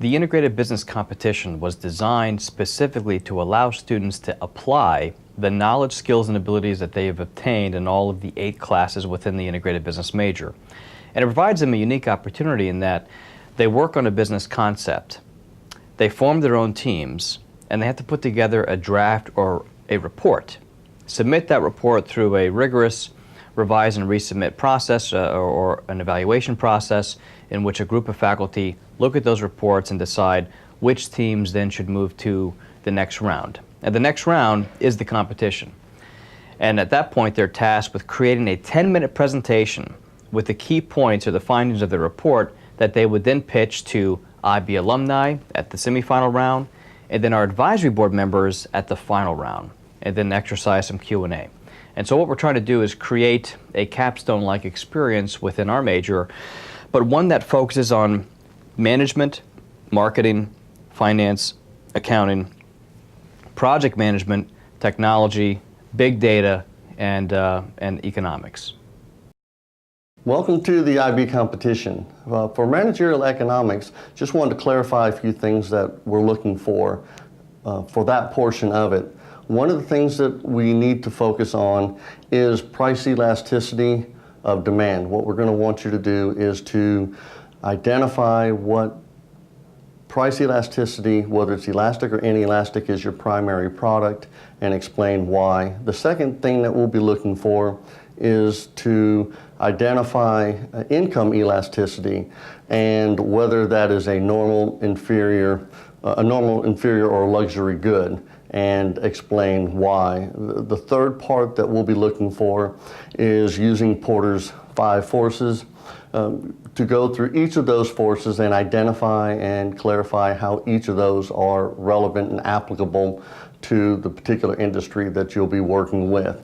The integrated business competition was designed specifically to allow students to apply the knowledge, skills, and abilities that they have obtained in all of the 8 classes within the integrated business major. And it provides them a unique opportunity in that they work on a business concept, they form their own teams, and they have to put together a draft or a report. Submit that report through a rigorous revise and resubmit process or an evaluation process in which a group of faculty look at those reports and decide which teams then should move to the next round. And the next round is the competition. And at that point, they're tasked with creating a 10-minute presentation with the key points or the findings of the report that they would then pitch to IB alumni at the semifinal round, and then our advisory board members at the final round, and then exercise some Q&A. And so what we're trying to do is create a capstone-like experience within our major, but one that focuses on management, marketing, finance, accounting, project management, technology, big data, and economics. Welcome to the IB competition. For Managerial Economics, just wanted to clarify a few things that we're looking for that portion of it. One of the things that we need to focus on is price elasticity of demand. What we're going to want you to do is to identify what price elasticity, whether it's elastic or inelastic, is your primary product, and explain why. The second thing that we'll be looking for is to identify income elasticity and whether that is a normal, inferior, or luxury good, and explain why. The third part that we'll be looking for is using Porter's 5 forces to go through each of those forces and identify and clarify how each of those are relevant and applicable to the particular industry that you'll be working with.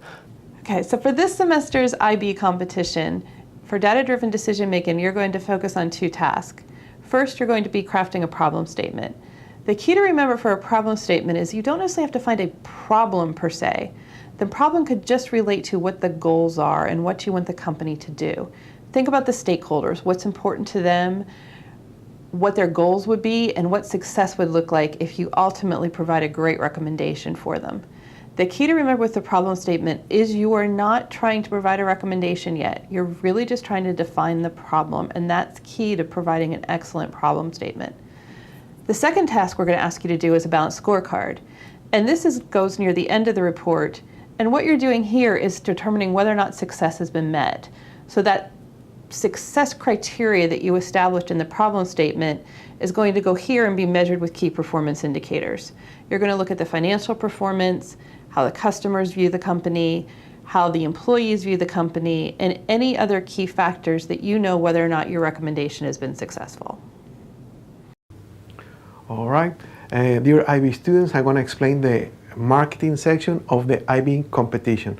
Okay, so for this semester's IB competition, for data-driven decision making, you're going to focus on 2 tasks. First, you're going to be crafting a problem statement. The key to remember for a problem statement is you don't necessarily have to find a problem per se. The problem could just relate to what the goals are and what you want the company to do. Think about the stakeholders, what's important to them, what their goals would be, and what success would look like if you ultimately provide a great recommendation for them. The key to remember with the problem statement is you are not trying to provide a recommendation yet. You're really just trying to define the problem, and that's key to providing an excellent problem statement. The second task we're going to ask you to do is a balanced scorecard. And this goes near the end of the report. And what you're doing here is determining whether or not success has been met. So that success criteria that you established in the problem statement is going to go here and be measured with key performance indicators. You're going to look at the financial performance, how the customers view the company, how the employees view the company, and any other key factors that you know whether or not your recommendation has been successful. All right, dear IB students, I'm going to explain the marketing section of the IB competition.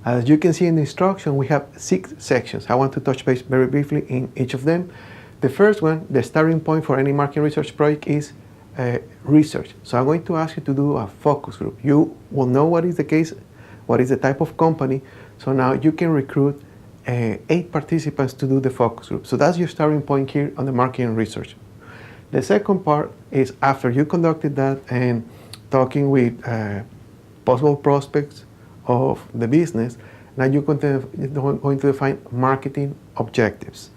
As you can see in the instruction, we have 6 sections. I want to touch base very briefly in each of them. The first one, the starting point for any market research project is research. So I'm going to ask you to do a focus group. You will know what is the case, what is the type of company. So now you can recruit 8 participants to do the focus group. So that's your starting point here on the marketing research. The second part is after you conducted that and talking with possible prospects of the business, now you're going to define marketing objectives.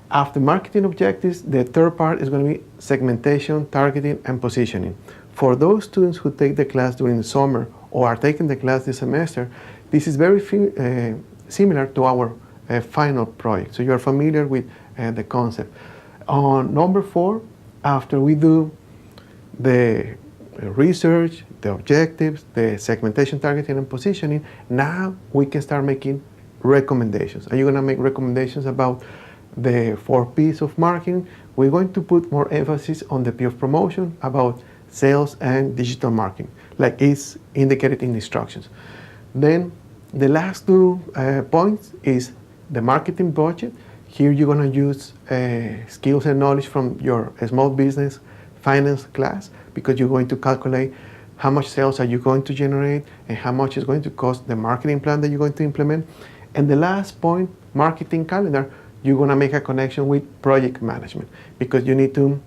After marketing objectives, the third part is going to be segmentation, targeting, and positioning. For those students who take the class during the summer or are taking the class this semester, this is very similar to our final project. So you are familiar with the concept. On number 4, after we do the research, the objectives, the segmentation, targeting, and positioning, now we can start making recommendations. Are you going to make recommendations about the 4 P's of marketing? We're going to put more emphasis on the P of promotion, about sales and digital marketing, like is indicated in the instructions. Then the last 2 points is the marketing budget. Here you're going to use skills and knowledge from your small business finance class, because you're going to calculate how much sales are you going to generate and how much is going to cost the marketing plan that you're going to implement. And the last point, marketing calendar, you're going to make a connection with project management, because you need to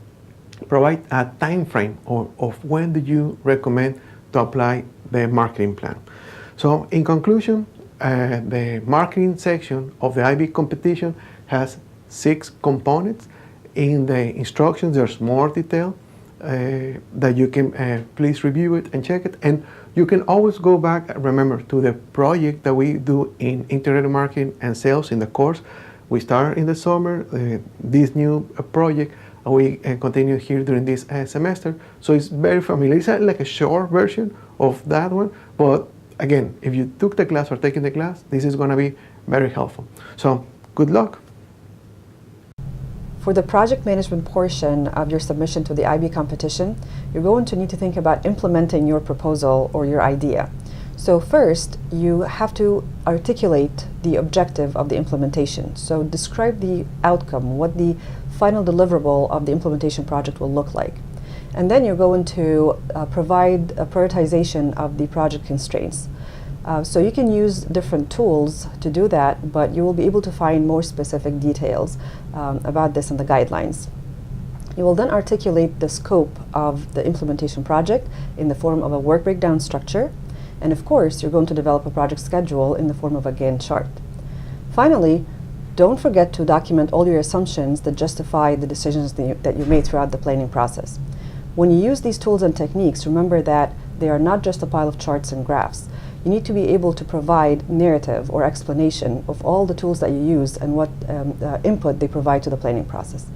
provide a time frame of when do you recommend to apply the marketing plan. So in conclusion, the marketing section of the IB competition has 6 components. In the instructions, there's more detail that you can please review it and check it. And you can always go back, remember, to the project that we do in integrated marketing and sales in the course. We start in the summer, this new project, and we continue here during this semester. So it's very familiar. It's like a short version of that one, but again, if you took the class or taking the class, this is going to be very helpful. So good luck. For the project management portion of your submission to the IB competition, you're going to need to think about implementing your proposal or your idea. So first, you have to articulate the objective of the implementation. So describe the outcome, what the final deliverable of the implementation project will look like. And then you're going to provide a prioritization of the project constraints. So you can use different tools to do that, but you will be able to find more specific details about this in the guidelines. You will then articulate the scope of the implementation project in the form of a work breakdown structure. And of course, you're going to develop a project schedule in the form of a Gantt chart. Finally, don't forget to document all your assumptions that justify the decisions that you made throughout the planning process. When you use these tools and techniques, remember that they are not just a pile of charts and graphs. You need to be able to provide narrative or explanation of all the tools that you use and what input they provide to the planning process.